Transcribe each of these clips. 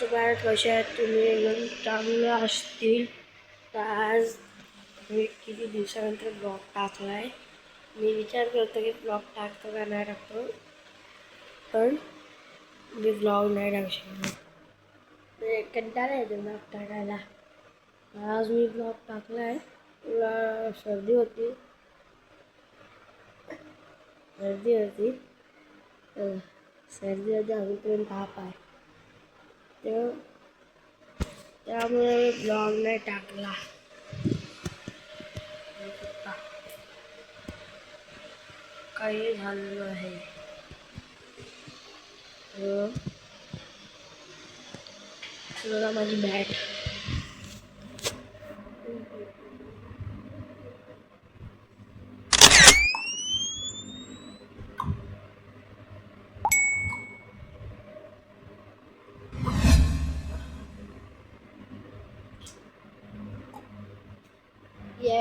भारत कशा आहेत तुम्ही? एकदम चांगलं असतील. तर आज मी किती दिवसानंतर ब्लॉग टाकला आहे. मी विचार करतो की ब्लॉग टाकतो का नाही टाकतो, पण मी ब्लॉग नाही टाकू शकतो. कंटाळा येतो ब्लॉग टाकायला. आज मी ब्लॉग टाकला आहे. तुला सर्दी होती अजूनपर्यंत ताप आहे. त्यामुळे ब्लॉग नाही टाकला. काही झालेलं आहे. बघा माझी बॅट.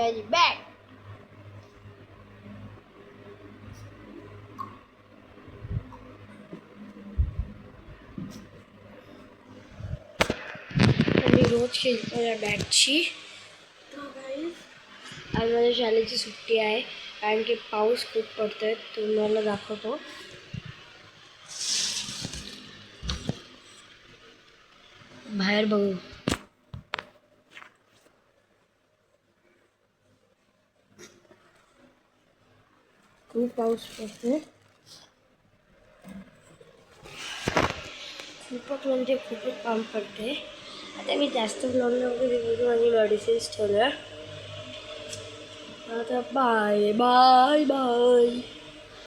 माझी बॅट. मी रोज खेळतो या बॅटची. आज माझ्या शाळेची सुट्टी आहे कारण की पाऊस खूप पडतोय. तुम्हाला दाखवतो. बाहेर बघू. खूप पाऊस पडतोय. खूपच म्हणजे खूपच पाऊस पडते. आता मी जास्त ब्लॉगमध्ये माझी मेडिसिन्स ठेवल्या. आता बाय बाय बाय.